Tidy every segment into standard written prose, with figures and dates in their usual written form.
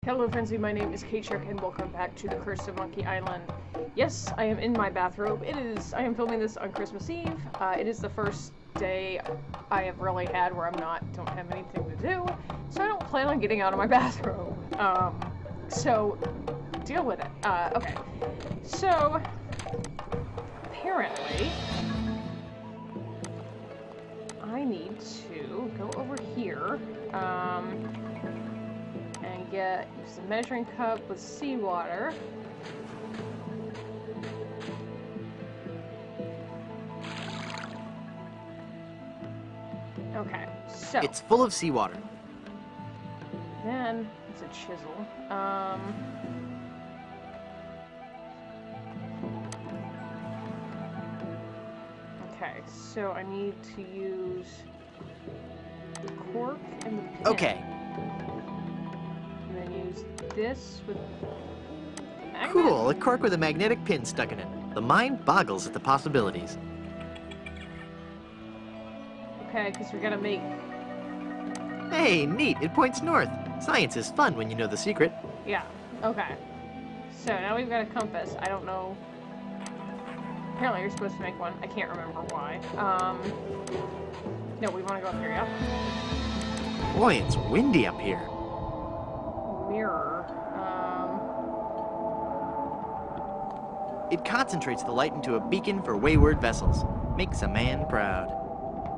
Hello Frenzy, my name is Kateshark and welcome back to the Curse of Monkey Island. Yes, I am in my bathrobe. I am filming this on Christmas Eve. It is the first day I have really had where don't have anything to do, so I don't plan on getting out of my bathrobe. So, deal with it. Okay. So, apparently, I need to go over here, and use the measuring cup with seawater. Okay, so it's full of seawater. Then it's a chisel. Okay, so I need to use the cork and the pin. Okay. And then use this with the magnet. Cool, a cork with a magnetic pin stuck in it. The mind boggles at the possibilities. Okay, because we're gonna make... Hey, neat, it points north. Science is fun when you know the secret. Yeah, okay. So now we've got a compass. I don't know... Apparently you're supposed to make one. I can't remember why. No, we want to go up here, yeah? Boy, it's windy up here. Mirror. It concentrates the light into a beacon for wayward vessels. Makes a man proud.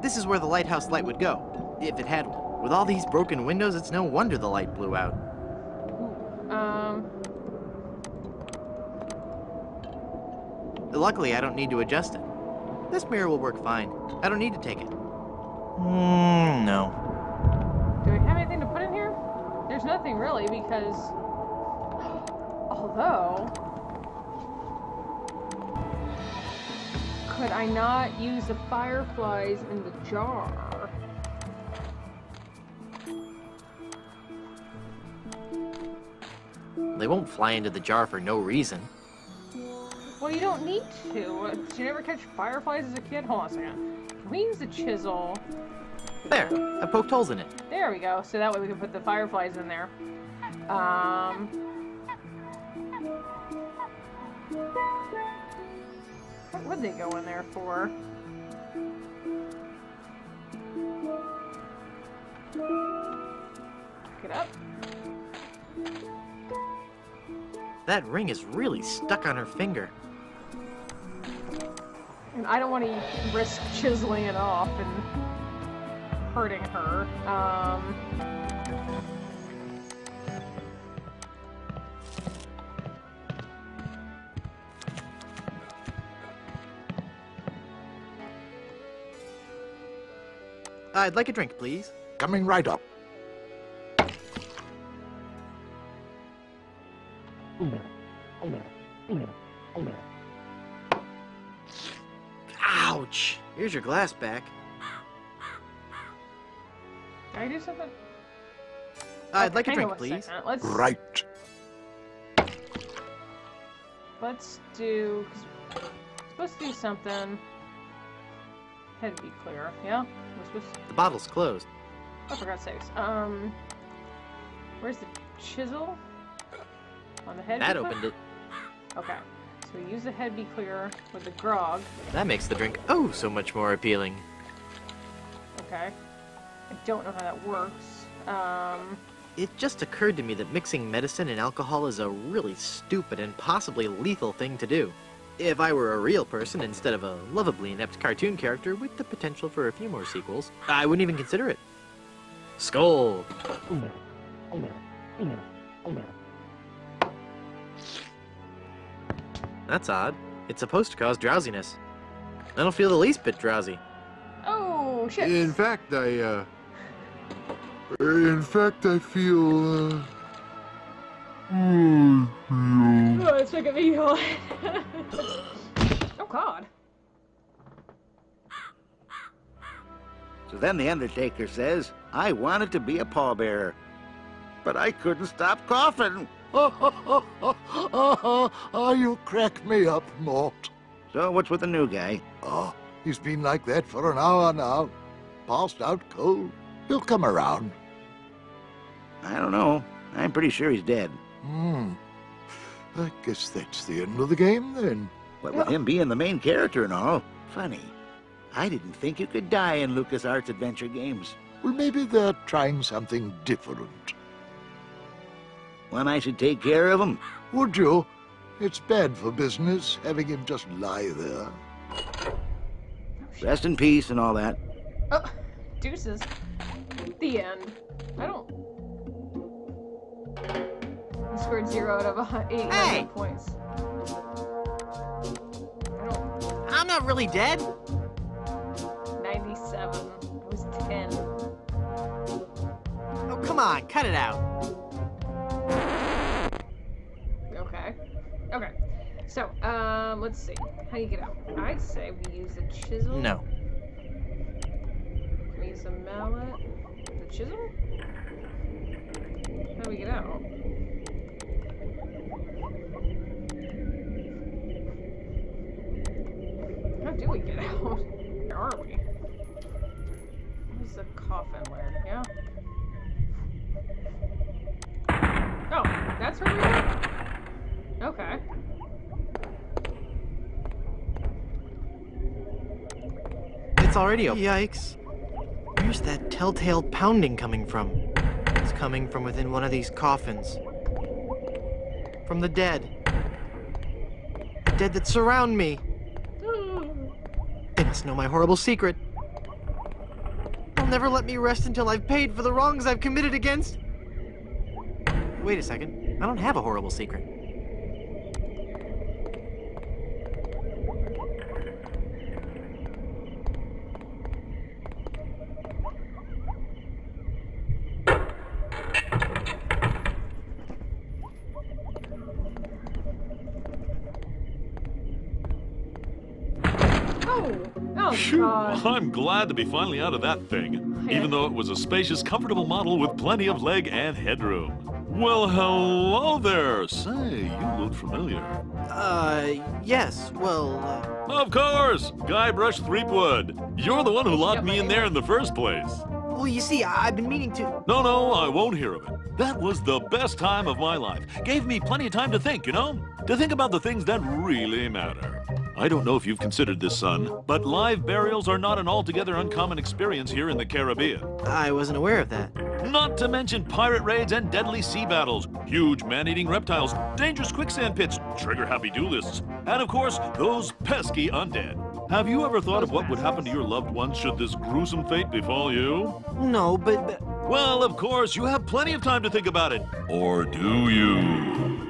This is where the lighthouse light would go, if it had one. With all these broken windows, it's no wonder the light blew out. Luckily, I don't need to adjust it. This mirror will work fine. I don't need to take it. No. Do we have anything to put in here? There's nothing really, because... Although... Could I not use the fireflies in the jar? They won't fly into the jar for no reason. Well, you don't need to. Did you never catch fireflies as a kid? Hold on a second. Can we use the chisel? There, I poked holes in it. There we go. So that way we can put the fireflies in there. What would they go in there for? Pick it up. That ring is really stuck on her finger. And I don't want to risk chiseling it off and hurting her. I'd like a drink, please. Coming right up. Ouch! Here's your glass back. Can I do something? I'd like a hang on drink, please. second. Right. Let's do... Cause we're supposed to do something. Head be clear, yeah? We're supposed to... The bottle's closed. Oh, for God's sakes. Where's the chisel? On the head? That be clear? opened it. Okay. So we use the head be clear with the grog. That makes the drink oh so much more appealing. Okay. I don't know how that works. It just occurred to me that mixing medicine and alcohol is a really stupid and possibly lethal thing to do. If I were a real person instead of a lovably inept cartoon character with the potential for a few more sequels, I wouldn't even consider it. Skull! That's odd. It's supposed to cause drowsiness. I don't feel the least bit drowsy. Oh, shit! In fact, I feel, Oh, it's making me yawn. Oh, God. So then the Undertaker says, I wanted to be a pallbearer, but I couldn't stop coughing. You crack me up, Mort. So what's with the new guy? Oh, he's been like that for an hour now. Passed out cold. He'll come around. I don't know. I'm pretty sure he's dead. I guess that's the end of the game, then. But with him being the main character and all, funny. I didn't think you could die in LucasArts adventure games. Well, maybe they're trying something different. When I should take care of him? Would you? It's bad for business, having him just lie there. Rest in peace and all that. Oh, deuces. The end. I don't... I scored 0 out of 800 points. I'm not really dead. 97. I was 10. Oh, come on, cut it out. Okay. Okay. So, let's see. How do you get out? I'd say we use a chisel. No. Can we use a mallet? The chisel? How do we get out? How do we get out? Where are we? Where's the coffin where? Yeah? Oh, that's where we are? Okay. It's already open. Yikes. Where's that telltale pounding coming from? It's coming from within one of these coffins. From the dead. The dead that surround me. They must know my horrible secret. They'll never let me rest until I've paid for the wrongs I've committed against... Wait a second. I don't have a horrible secret. Oh, Phew, God. I'm glad to be finally out of that thing, even though it was a spacious, comfortable model with plenty of leg and headroom. Well, hello there. Say, you look familiar. Yes, well, Of course! Guybrush Threepwood. You're the one who locked me in there in the first place. Well, you see, I've been meaning to... No, I won't hear of it. That was the best time of my life. Gave me plenty of time to think, you know? To think about the things that really matter. I don't know if you've considered this, son, but live burials are not an altogether uncommon experience here in the Caribbean. I wasn't aware of that. Not to mention pirate raids and deadly sea battles, huge man-eating reptiles, dangerous quicksand pits, trigger-happy duelists, and of course, those pesky undead. Have you ever thought of what would happen to your loved ones should this gruesome fate befall you? No, but... Well, of course, you have plenty of time to think about it. Or do you?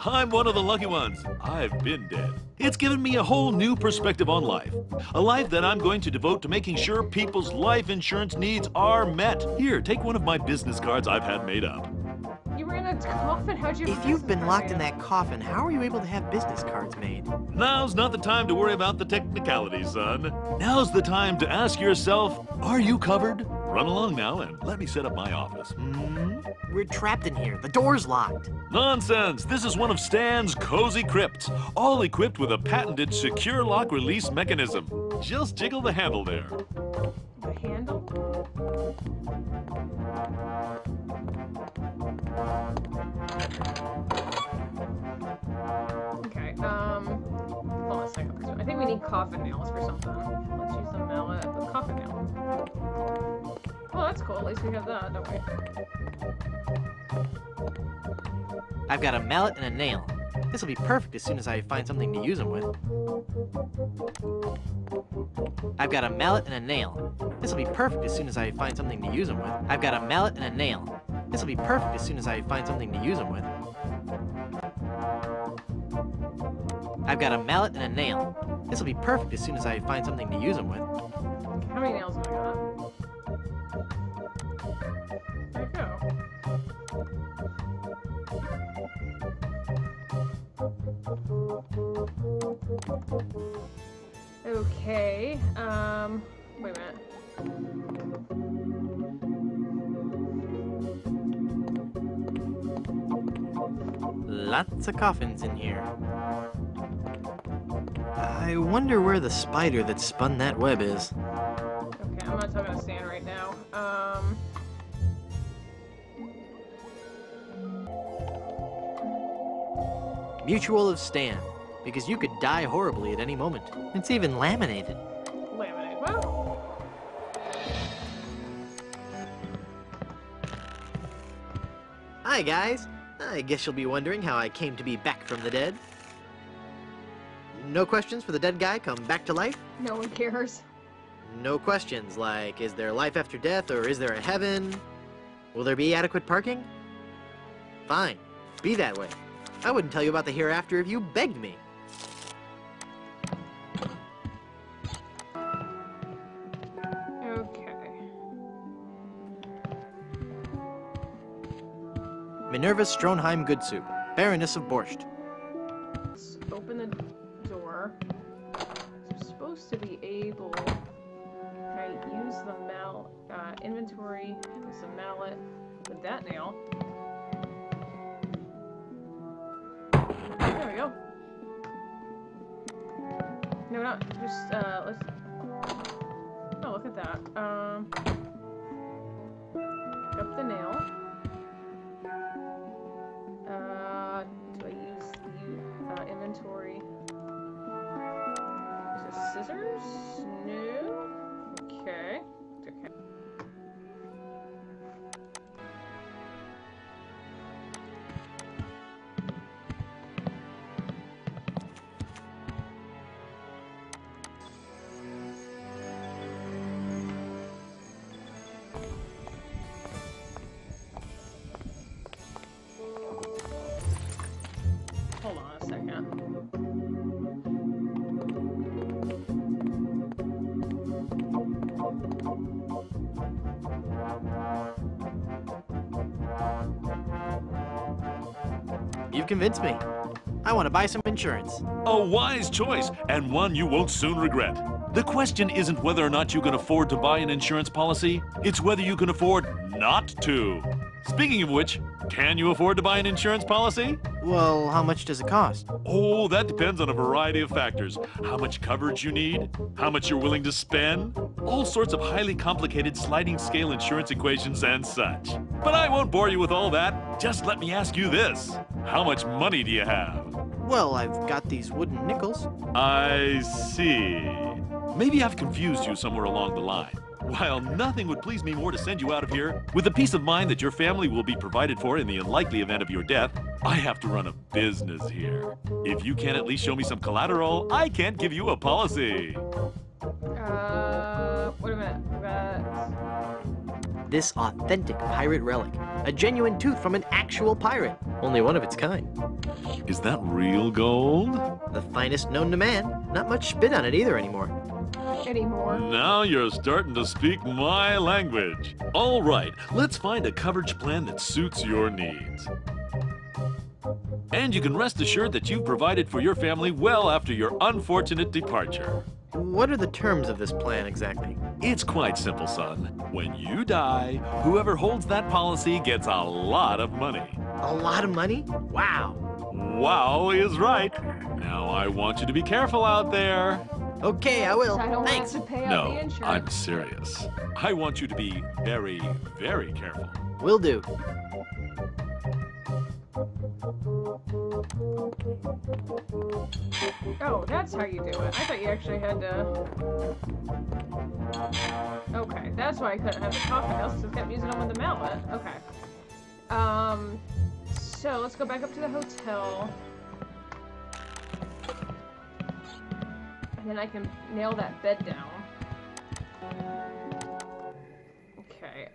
I'm one of the lucky ones. I've been dead. It's given me a whole new perspective on life. A life that I'm going to devote to making sure people's life insurance needs are met. Here, take one of my business cards I've had made up. You were in a coffin? How'd you have If a you've been business locked card in made? that coffin, how are you able to have business cards made? Now's not the time to worry about the technicalities, son. Now's the time to ask yourself, are you covered? Run along now and let me set up my office. We're trapped in here. The door's locked. Nonsense! This is one of Stan's cozy crypts, all equipped with a patented secure lock release mechanism. Just jiggle the handle there. The handle? Okay, hold on a second. I think we need coffin nails for something. Let's use the mallet. The coffin nail. Oh, that's cool. At least we have that, don't we? I've got a mallet and a nail. This will be perfect as soon as I find something to use them with. I've got a mallet and a nail. This will be perfect as soon as I find something to use them with. I've got a mallet and a nail. This will be perfect as soon as I find something to use them with. I've got a mallet and a nail. This will be perfect as soon as I find something to use them with. How many nails have I got? There you go. Okay, wait a minute. Lots of coffins in here. I wonder where the spider that spun that web is. Okay, I'm not talking to Stan right now. Mutual of Stan, because you could die horribly at any moment. It's even laminated. Laminate. Well, Hi, guys. I guess you'll be wondering how I came to be back from the dead. No questions for the dead guy come back to life? no one cares. No questions like, is there life after death or is there a heaven? Will there be adequate parking? Fine. Be that way. I wouldn't tell you about the hereafter if you begged me. Okay. Minerva Stronheim Good Soup, Baroness of Borscht. Let's open the door. So I'm supposed to be able... Can I use the inventory, use the mallet with that nail? There we go. No, not just, let's... Oh, look at that. Up the nail. Do I use the inventory? Is it scissors? No. Okay. Okay. Hold on a second. You've convinced me. I want to buy some insurance. A wise choice, and one you won't soon regret. The question isn't whether or not you can afford to buy an insurance policy, it's whether you can afford not to. Speaking of which, can you afford to buy an insurance policy? Well, how much does it cost? Oh, that depends on a variety of factors. How much coverage you need, how much you're willing to spend, all sorts of highly complicated sliding scale insurance equations and such. But I won't bore you with all that. Just let me ask you this. How much money do you have? Well, I've got these wooden nickels. I see. Maybe I've confused you somewhere along the line. While nothing would please me more to send you out of here with the peace of mind that your family will be provided for in the unlikely event of your death, I have to run a business here. If you can't at least show me some collateral, I can't give you a policy. Wait a minute. This authentic pirate relic. A genuine tooth from an actual pirate. Only one of its kind. Is that real gold? The finest known to man. Not much spit on it either anymore. Anymore. Now you're starting to speak my language. All right, let's find a coverage plan that suits your needs. And you can rest assured that you've provided for your family well after your unfortunate departure. What are the terms of this plan exactly? It's quite simple, son. When you die, whoever holds that policy gets a lot of money. A lot of money? Wow. Wow is right. Now I want you to be careful out there. Okay, I will. I don't Thanks. want to pay out No, the insurance. I'm serious. I want you to be very, very careful. Will do. Oh, that's how you do it. I thought you actually had to... Okay, that's why I couldn't have the coffin house, because I kept using them with the mallet. Okay. So let's go back up to the hotel. And then I can nail that bed down. Okay,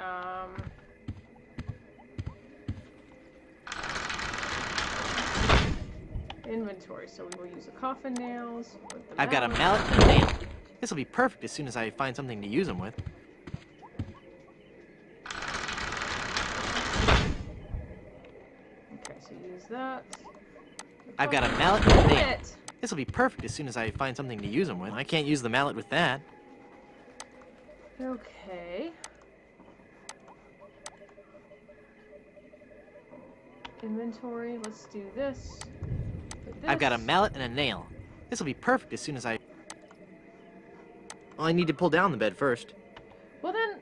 inventory, so we will use the coffin nails. I've got a mallet and a nail. This will be perfect as soon as I find something to use them with. Okay, so use that. I've got a mallet and a nail. It. This will be perfect as soon as I find something to use them with. I can't use the mallet with that. Okay. Inventory, let's do this. I've got a mallet and a nail. This will be perfect as soon as I... Well, I need to pull down the bed first. Well then...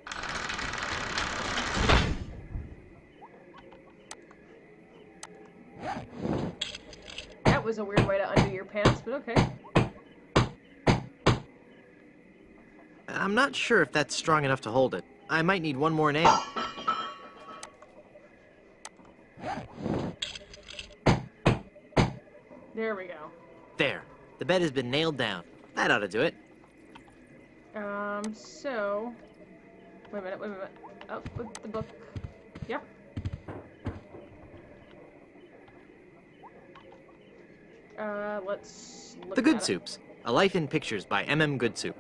That was a weird way to undo your pants, but okay. I'm not sure if that's strong enough to hold it. I might need one more nail. There we go. There. The bed has been nailed down. That ought to do it. So... Wait a minute. Up with the book. Yeah. Let's look The Good at it. Soups. A Life in Pictures by M.M. Goodsoup.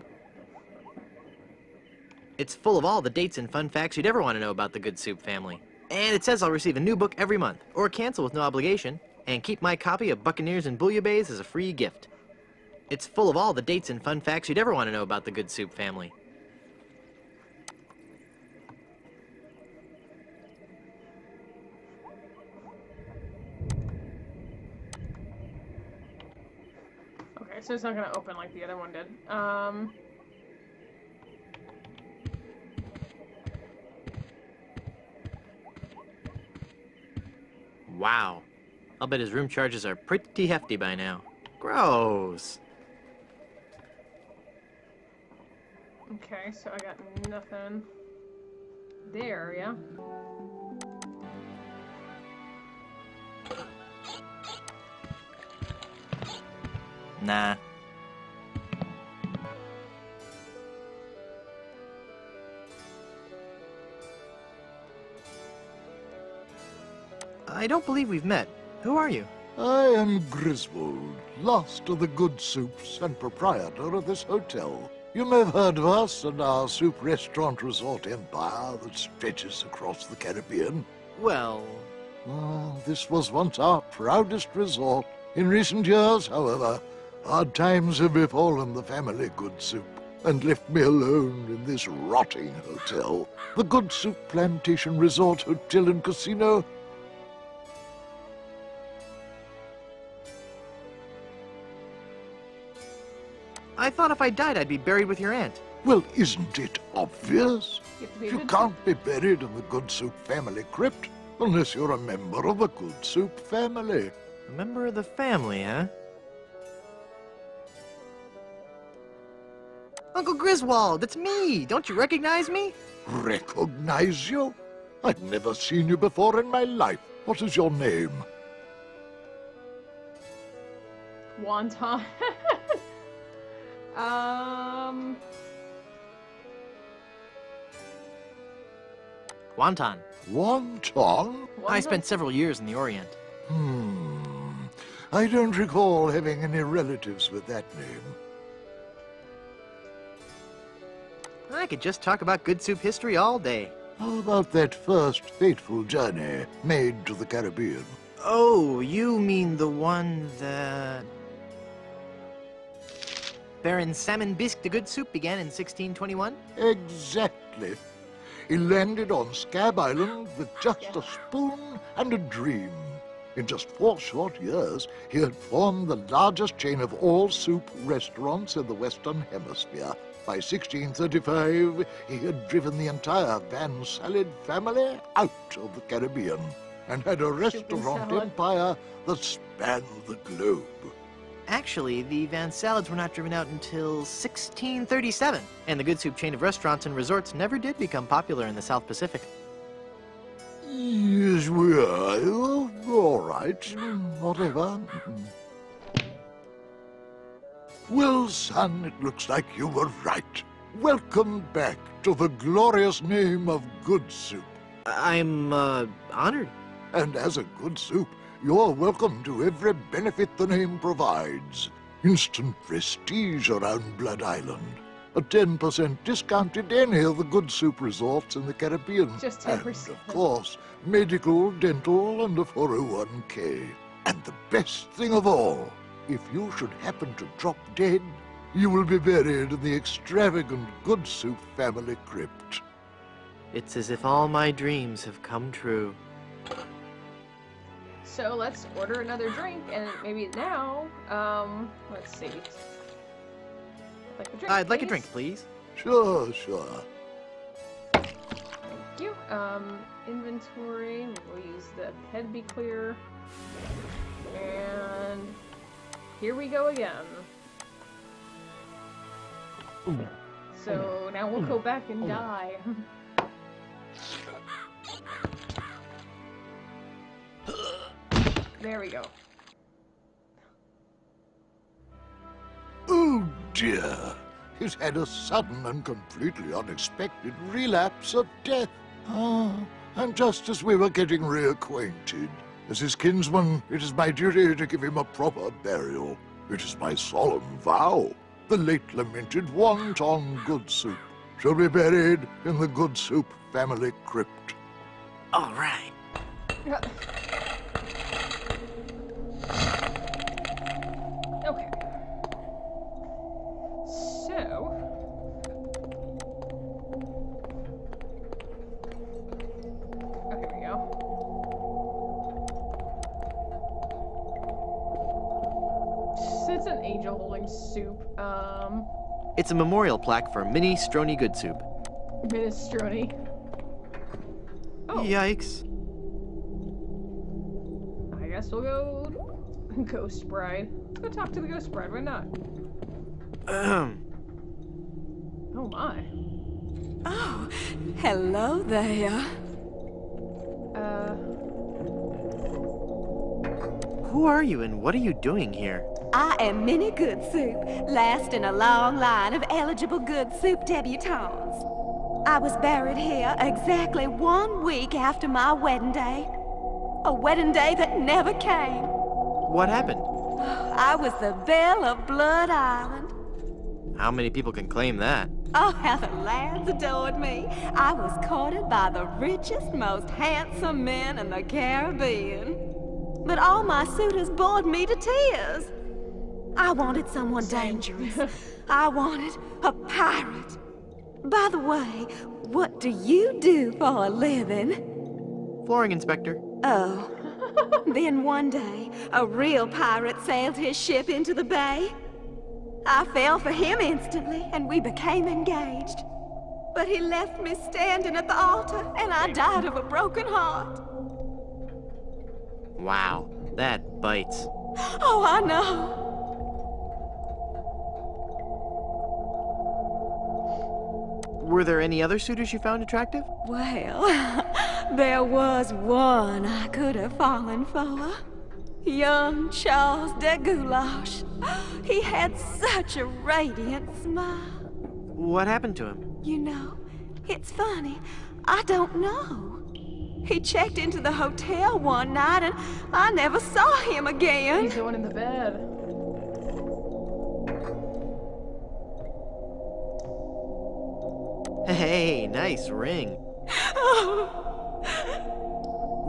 It's full of all the dates and fun facts you'd ever want to know about the Goodsoup family. And it says I'll receive a new book every month, or cancel with no obligation, and keep my copy of Buccaneers and Bouillabaisse as a free gift. It's full of all the dates and fun facts you'd ever want to know about the Goodsoup family. Okay, so it's not gonna open like the other one did. Wow. I'll bet his room charges are pretty hefty by now. Gross. Okay, so I got nothing there, yeah? Nah. I don't believe we've met. Who are you? I am Griswold, last of the good soups and proprietor of this hotel. You may have heard of us and our soup restaurant resort empire that stretches across the Caribbean. Well... This was once our proudest resort. In recent years, however, hard times have befallen the family Good Soup and left me alone in this rotting hotel. The Good Soup Plantation Resort Hotel and Casino. I thought if I died, I'd be buried with your aunt. Well, isn't it obvious? You have to be a You good can't be buried in the Good Soup family crypt unless you're a member of the Good Soup family. A member of the family, huh? Uncle Griswold, it's me! Don't you recognize me? Recognize you? I've never seen you before in my life. What is your name? Wonton. Wonton. Wonton? I spent several years in the Orient. I don't recall having any relatives with that name. I could just talk about Good Soup history all day. How about that first fateful journey made to the Caribbean? Oh, you mean the one that... Baron Salmon Bisque de Good Soup began in 1621? Exactly. He landed on Scab Island with just a spoon and a dream. In just 4 short years, he had formed the largest chain of all soup restaurants in the Western Hemisphere. By 1635, he had driven the entire Van Salad family out of the Caribbean and had a restaurant salad. empire that spanned the globe. Actually, the Van Salads were not driven out until 1637, and the Good Soup chain of restaurants and resorts never did become popular in the South Pacific. Yes, we are. All right. Whatever. Well, son, it looks like you were right. Welcome back to the glorious name of Good Soup. I'm, honored. And as a Good Soup, you're welcome to every benefit the name provides. Instant prestige around Blood Island. A 10% discount at any of the Good Soup resorts in the Caribbean. Just And, 10%. of course, medical, dental, and a 401k. And the best thing of all, if you should happen to drop dead, you will be buried in the extravagant Good Soup family crypt. It's as if all my dreams have come true. So let's order another drink, and maybe now, let's see. I'd like a drink, please. Sure. Thank you. Inventory, we'll use the head be clear. And here we go again. So now we'll go back and die. There we go. Oh dear. He's had a sudden and completely unexpected relapse of death. Ah, and just as we were getting reacquainted. As his kinsman, it is my duty to give him a proper burial. It is my solemn vow. The late lamented Wonton Goodsoup shall be buried in the Goodsoup family crypt. All right. Okay. So... Oh, here we go. It's an angel holding soup. It's a memorial plaque for Minestrone Goodsoup. Minestrone. Oh. Yikes. I guess we'll go Ghost Bride. Let's go talk to the Ghost Bride, why not? Oh my. Oh, hello there. Who are you and what are you doing here? I am Minnie Goodsoup, last in a long line of eligible Goodsoup debutantes. I was buried here exactly 1 week after my wedding day. A wedding day that never came. What happened? I was the belle of Blood Island. How many people can claim that? Oh, how the lads adored me. I was courted by the richest, most handsome men in the Caribbean. But all my suitors bored me to tears. I wanted someone dangerous. I wanted a pirate. By the way, what do you do for a living? Flooring inspector. Oh. Then one day, a real pirate sailed his ship into the bay. I fell for him instantly, and we became engaged. But he left me standing at the altar, and I died of a broken heart. Wow, that bites. Oh, I know. Were there any other suitors you found attractive? Well, there was one I could have fallen for. Young Charles de Goulash. He had such a radiant smile. What happened to him? You know, it's funny. I don't know. He checked into the hotel one night and I never saw him again. He's the one in the bed. Hey, nice ring. Oh,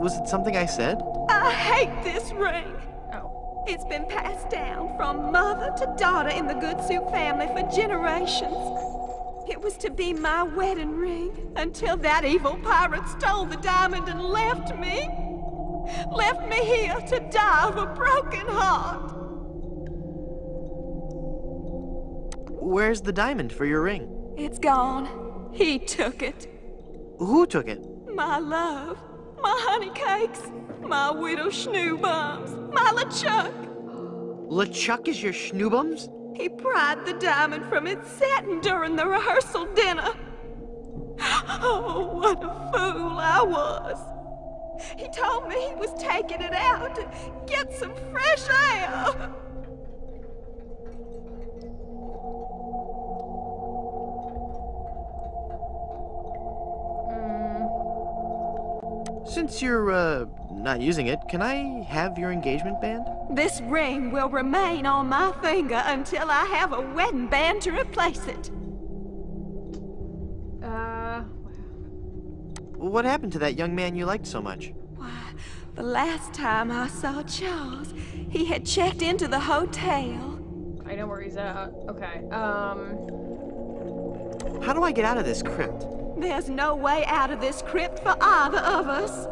Was it something I said? I hate this ring. Oh. It's been passed down from mother to daughter in the Goodsoup family for generations. It was to be my wedding ring until that evil pirate stole the diamond and left me. Left me here to die of a broken heart. Where's the diamond for your ring? It's gone. He took it. Who took it? My love, my honey cakes, my widow schnoobums, my LeChuck. LeChuck is your schnoobums? He pried the diamond from its satin during the rehearsal dinner. Oh, what a fool I was. He told me he was taking it out to get some fresh air. Since you're, not using it, can I have your engagement band? This ring will remain on my finger until I have a wedding band to replace it. What happened to that young man you liked so much? Why, the last time I saw Charles, he had checked into the hotel. I know where he's at. Okay, How do I get out of this crypt? There's no way out of this crypt for either of us.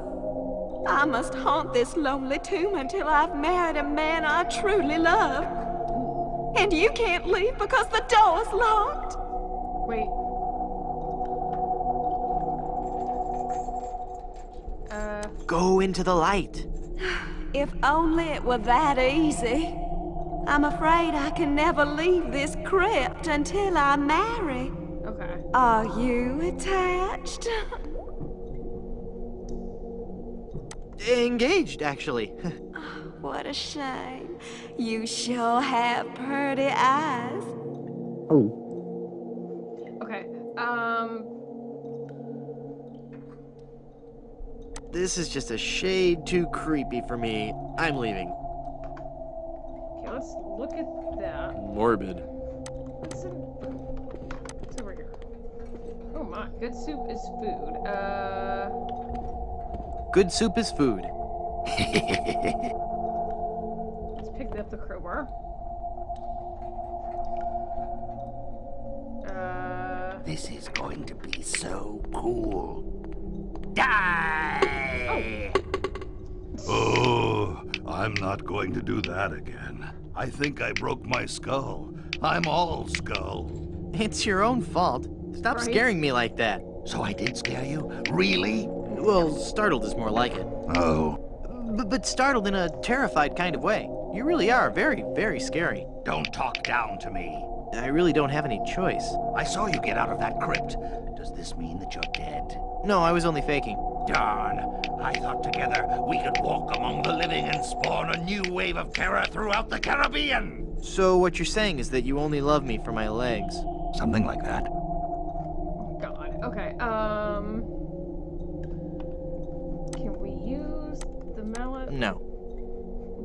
I must haunt this lonely tomb until I've married a man I truly love. And you can't leave because the door's locked. wait. Go into the light. If only it were that easy. I'm afraid I can never leave this crypt until I marry. Okay. Are you attached? Engaged, actually. What a shame. You sure have pretty eyes. Okay. This is just a shade too creepy for me. I'm leaving. Okay, let's look at that. Morbid. What's over here? Oh my, good soup is food. Good soup is food. Let's pick up the crowbar. This is going to be so cool. Die! Oh, I'm not going to do that again. I think I broke my skull. I'm all skull. It's your own fault. Stop Right. scaring me like that. So I did scare you? Really? Well, startled is more like it. Oh, But startled in a terrified kind of way. You really are very, very scary. don't talk down to me. I really don't have any choice. I saw you get out of that crypt. Does this mean that you're dead? No, I was only faking. Darn. I thought together we could walk among the living and spawn a new wave of terror throughout the Caribbean. So what you're saying is that you only love me for my legs. Something like that. God. Okay. Can we use the mallet? No.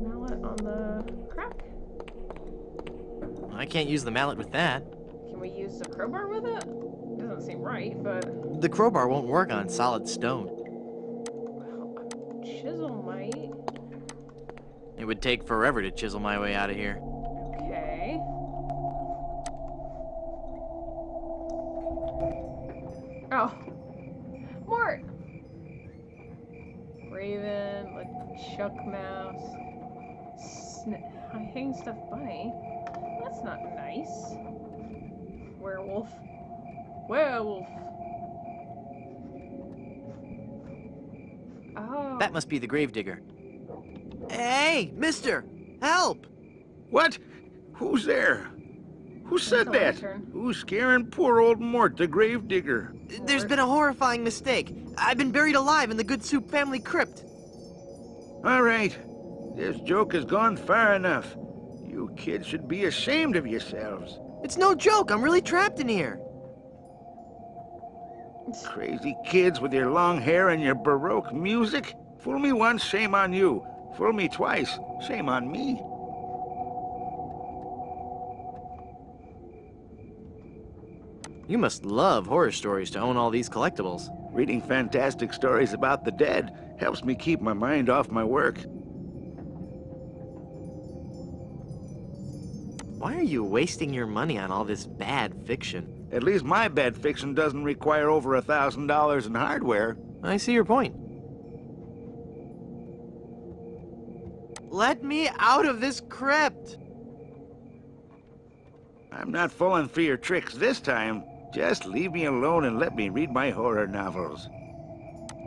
Mallet on the crack? I can't use the mallet with that. Can we use the crowbar with it? Doesn't seem right, but The crowbar won't work on solid stone. well, a chisel might. It would take forever to chisel my way out of here. Okay. Oh. Mort! Raven, LeChuck Mouse, Hang Stuff Bunny. That's not nice. Werewolf. Werewolf. Oh. That must be the gravedigger. Hey, mister! Help! What? Who's there? Who said a that? lantern. Who's scaring poor old Mort, the gravedigger? There's been a horrifying mistake. I've been buried alive in the Good Soup family crypt. All right. This joke has gone far enough. You kids should be ashamed of yourselves. It's no joke. I'm really trapped in here. Crazy kids with your long hair and your Baroque music. Fool me once, shame on you. Fool me twice, shame on me. You must love horror stories to own all these collectibles. Reading fantastic stories about the dead helps me keep my mind off my work. Why are you wasting your money on all this bad fiction? At least my bad fiction doesn't require over $1,000 in hardware. I see your point. Let me out of this crypt! I'm not falling for your tricks this time. Just leave me alone and let me read my horror novels.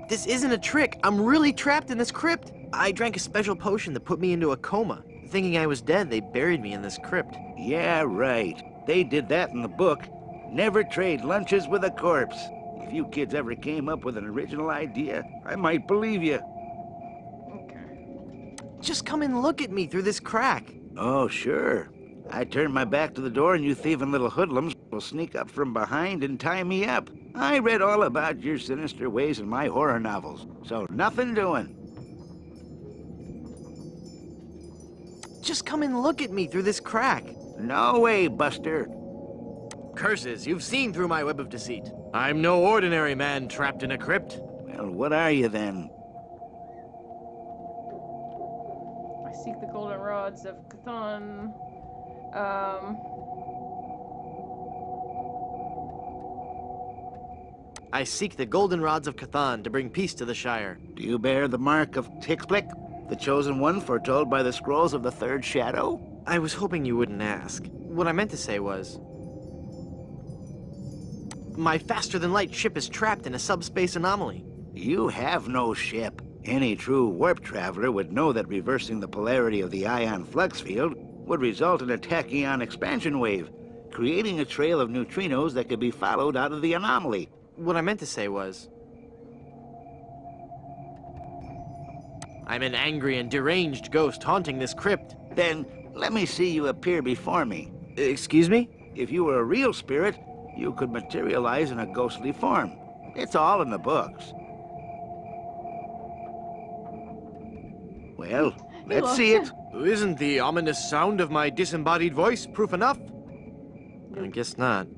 This isn't a trick. I'm really trapped in this crypt. I drank a special potion that put me into a coma. Thinking I was dead, they buried me in this crypt. Yeah, right. They did that in the book. Never trade lunches with a corpse. If you kids ever came up with an original idea, I might believe you. Okay. Just come and look at me through this crack. Oh, sure. I turn my back to the door and you thieving little hoodlums will sneak up from behind and tie me up. I read all about your sinister ways in my horror novels, so nothing doing. Just come and look at me through this crack. No way, Buster. Curses, you've seen through my web of deceit. I'm no ordinary man trapped in a crypt. Well, what are you then? I seek the golden rods of Cthon. I seek the golden rods of Cthon to bring peace to the Shire. Do you bear the mark of Tixblick, the chosen one foretold by the scrolls of the Third Shadow? I was hoping you wouldn't ask. What I meant to say was... my faster-than-light ship is trapped in a subspace anomaly. You have no ship. Any true warp traveler would know that reversing the polarity of the ion flux field would result in a tachyon expansion wave, creating a trail of neutrinos that could be followed out of the anomaly. What I meant to say was... I'm an angry and deranged ghost haunting this crypt. Then let me see you appear before me. Excuse me? If you were a real spirit, you could materialize in a ghostly form. It's all in the books. Well, let's see it. Isn't the ominous sound of my disembodied voice proof enough? I guess not.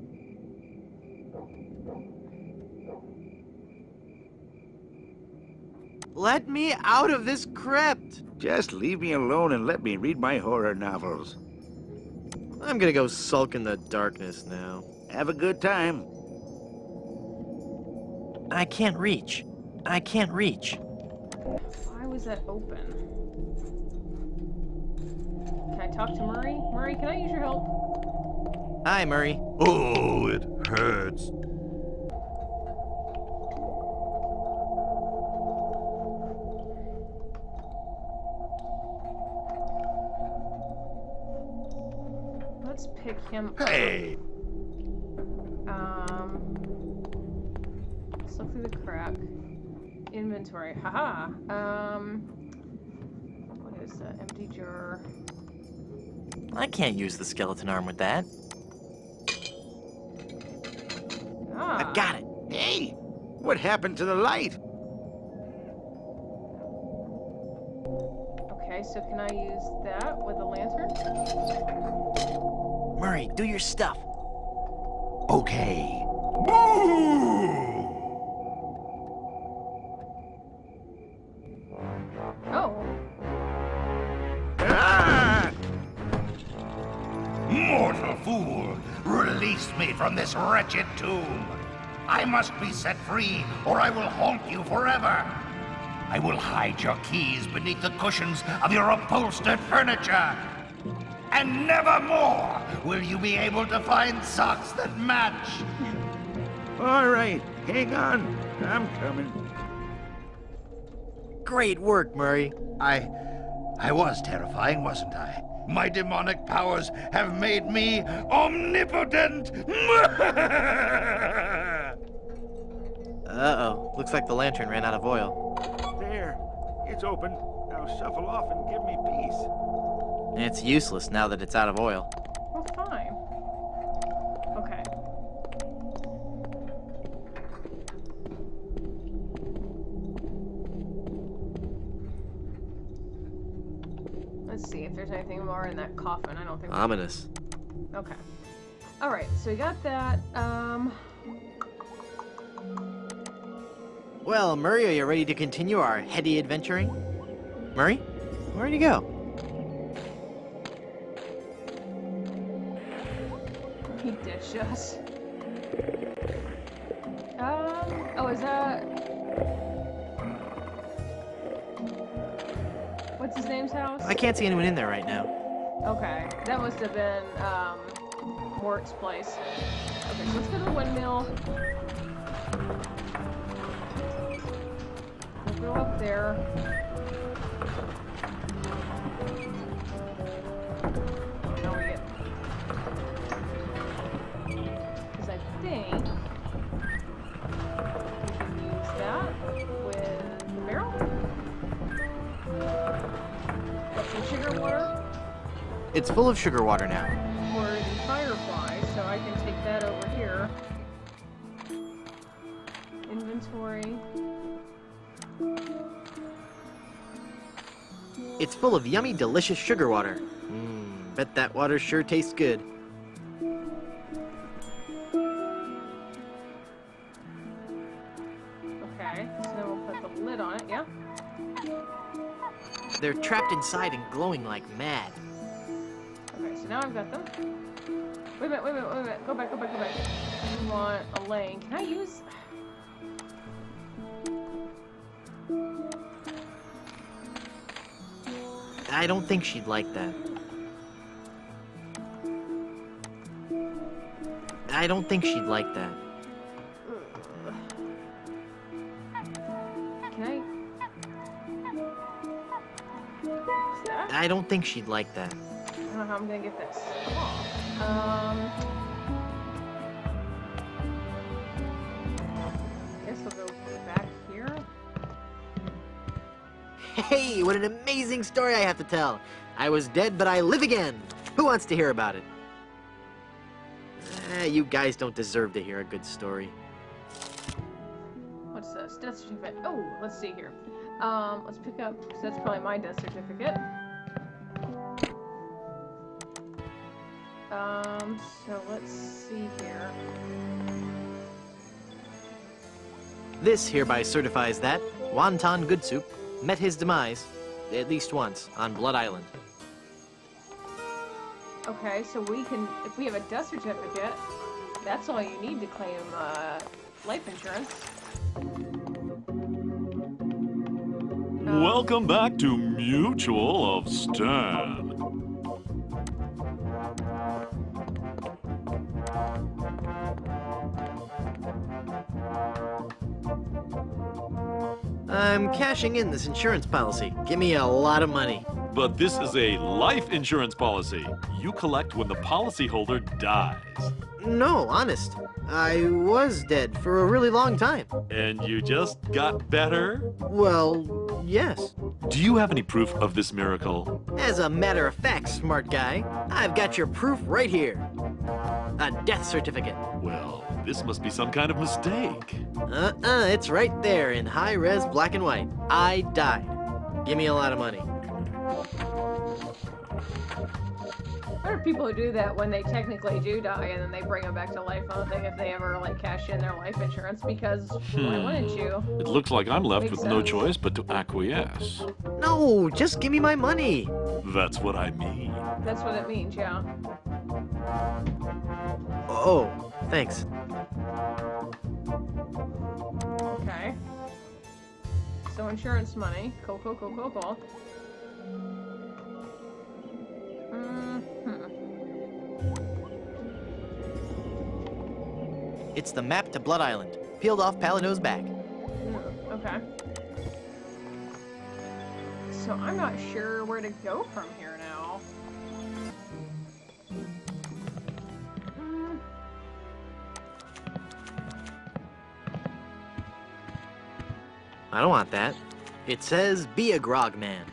Let me out of this crypt! Just leave me alone and let me read my horror novels. I'm gonna go sulk in the darkness now. Have a good time. I can't reach. I can't reach. Why was that open? Can I talk to Murray? Murray, can I use your help? Hi, Murray. Oh, it hurts. Let's pick him up. Hey! Let's look through the crack. Inventory. Haha. What is that? Empty jar. I can't use the skeleton arm with that. Ah. I've got it. Hey, what happened to the light? Okay, so can I use that with a lantern? Murray, do your stuff. Okay. Oh. Ah! Mortal fool! Release me from this wretched tomb! I must be set free, or I will haunt you forever! I will hide your keys beneath the cushions of your upholstered furniture! And never more will you be able to find socks that match! All right, hang on. I'm coming. Great work, Murray. I was terrifying, wasn't I? My demonic powers have made me omnipotent! Uh-oh. Looks like the lantern ran out of oil. There, it's open. Now shuffle off and give me peace. It's useless now that it's out of oil. Well, fine. Okay. Let's see if there's anything more in that coffin. I don't think. Ominous. Okay. All right. So we got that. Well, Murray, are you ready to continue our heady adventuring? Murray? Where'd you go? He ditched us. Oh, is that... What's his name's house? I can't see anyone in there right now. Okay, that must have been, Mort's place. Okay, so let's go to the windmill. We'll go up there. Now we get... Because I think we can use that with the barrel. Got some sugar water. It's full of sugar water now. For the firefly, so I can take that over here. Inventory. It's full of yummy, delicious sugar water. Bet that water sure tastes good. Okay, so then we'll put the lid on it, yeah? They're trapped inside and glowing like mad. Okay, so now I've got them. Wait a minute, wait a minute, wait a minute. Go back, go back, go back. We want a lane. Can I use... I don't think she'd like that. I don't think she'd like that. Can I... Is that? I don't think she'd like that. I know how I'm gonna get this. Guess we'll go back here. Hey, what an amazing story I have to tell. I was dead, but I live again. Who wants to hear about it? You guys don't deserve to hear a good story. What's this? Death certificate. Oh, let's see here. Let's pick up, so that's probably my death certificate. So let's see here. This hereby certifies that Wonton Good Soup met his demise, at least once, on Blood Island. Okay, so we can, if we have a death certificate, that's all you need to claim, life insurance. Welcome back to Mutual of Stan. I'm cashing in this insurance policy. Give me a lot of money. But this is a life insurance policy. You collect when the policyholder dies. No, honest. I was dead for a really long time. And you just got better? Well, yes. Do you have any proof of this miracle? As a matter of fact, smart guy, I've got your proof right here. A death certificate. Well, this must be some kind of mistake. It's right there in high-res black and white. I died. Give me a lot of money. There are people who do that when they technically do die and then they bring them back to life. I don't think if they ever, like, cash in their life insurance because why wouldn't you? It looks like I'm left Makes with no sense. choice but to acquiesce. No, just give me my money. That's what I mean. That's what it means, yeah. Oh, thanks. Okay. So insurance money. Cool, cool, cool, cool, cool. It's the map to Blood Island, peeled off Palino's back. Okay. So I'm not sure where to go from here now. I don't want that. It says, be a grog man.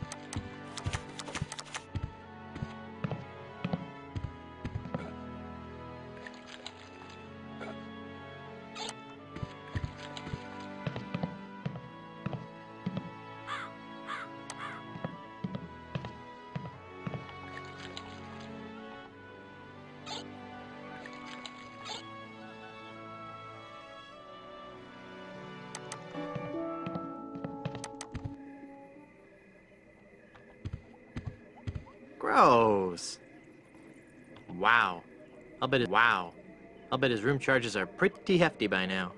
Gross. Wow. I'll bet his room charges are pretty hefty by now.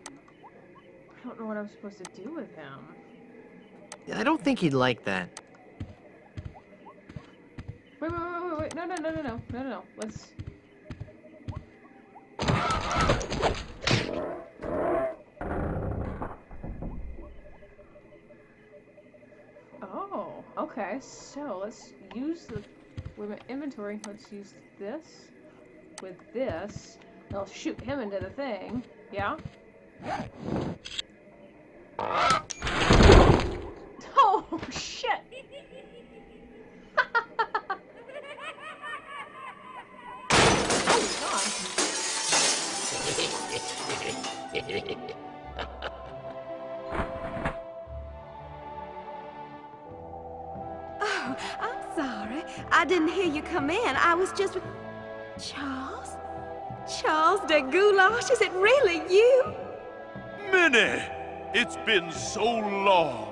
I don't know what I'm supposed to do with him. I don't think he'd like that. Wait. No. Let's... Oh, okay. So let's use the inventory. Let's use this with this. I'll shoot him into the thing. Yeah? Oh, shit! Oh, I'm sorry. I didn't hear you come in. I was just with... Charles? Charles de Goulash, is it really you? Minnie! It's been so long.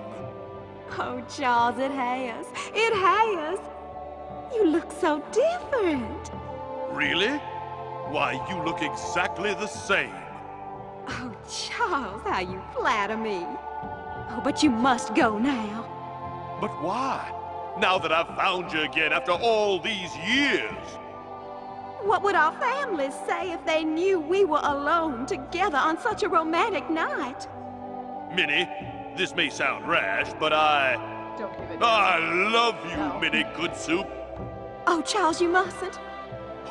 Oh, Charles, it has. It has. You look so different. Really? Why, you look exactly the same. Oh, Charles, how you flatter me. Oh, but you must go now. But why? Now that I've found you again after all these years. What would our families say if they knew we were alone together on such a romantic night? Minnie, this may sound rash, but I Don't give it. I love you, No. Minnie Good Soup. Oh, Charles, you mustn't.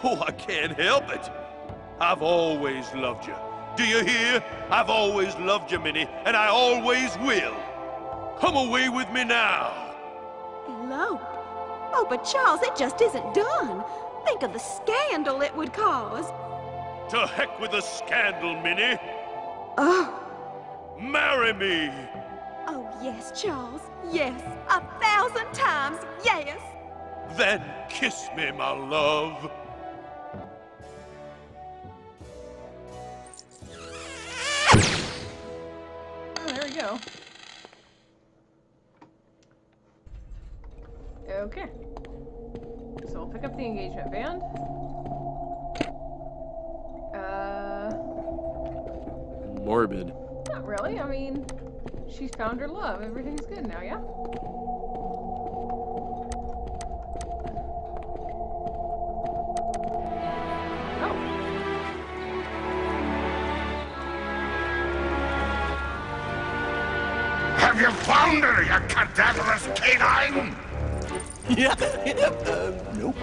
Oh, I can't help it. I've always loved you. Do you hear? I've always loved you, Minnie, and I always will. Come away with me now. Elope? Oh, but Charles, it just isn't done. Think of the scandal it would cause. To heck with the scandal, Minnie. Oh. Marry me. Oh, yes, Charles. Yes. 1,000 times yes. Then kiss me, my love. Oh, there we go. Okay. So we'll pick up the engagement band. Morbid. Not really. I mean, she's found her love. Everything's good now, yeah? Oh. Have you found her, you cadaverous canine? Yeah, nope.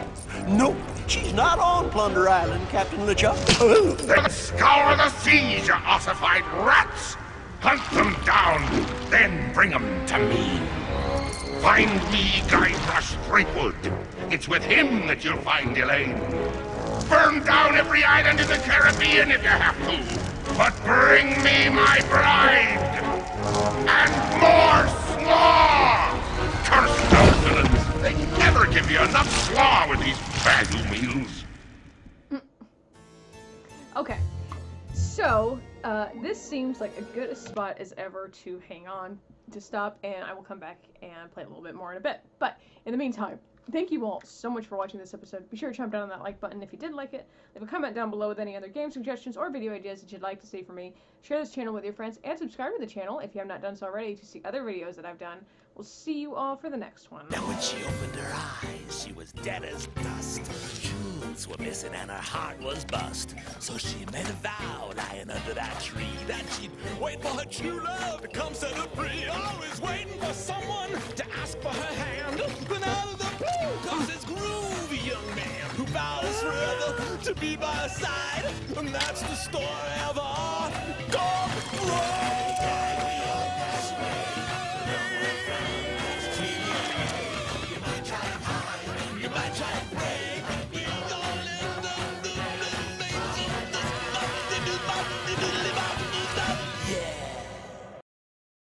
Nope, she's not on Plunder Island, Captain LeChuck. Then scour the seas, you ossified rats! Hunt them down, then bring them to me. Find me Guybrush Threepwood. It's with him that you'll find Elaine. Burn down every island in the Caribbean if you have to. But bring me my bride! And more slaw! Curse those villains! They never give you enough slaw with these value meals. Okay. So, this seems like a good spot as ever to hang on, to stop, and I will come back and play a little bit more in a bit. But, in the meantime, thank you all so much for watching this episode. Be sure to jump down on that like button if you did like it. Leave a comment down below with any other game suggestions or video ideas that you'd like to see from me. Share this channel with your friends, and subscribe to the channel if you have not done so already to see other videos that I've done. We'll see you all for the next one. Now when she opened her eyes, she was dead as dust. Jewels were missing and her heart was bust. So she made a vow lying under that tree that she'd wait for her true love to come set her free. Always waiting for someone to ask for her hand. Then out of the blue comes this groovy young man who vows forever to be by her side. And that's the story of our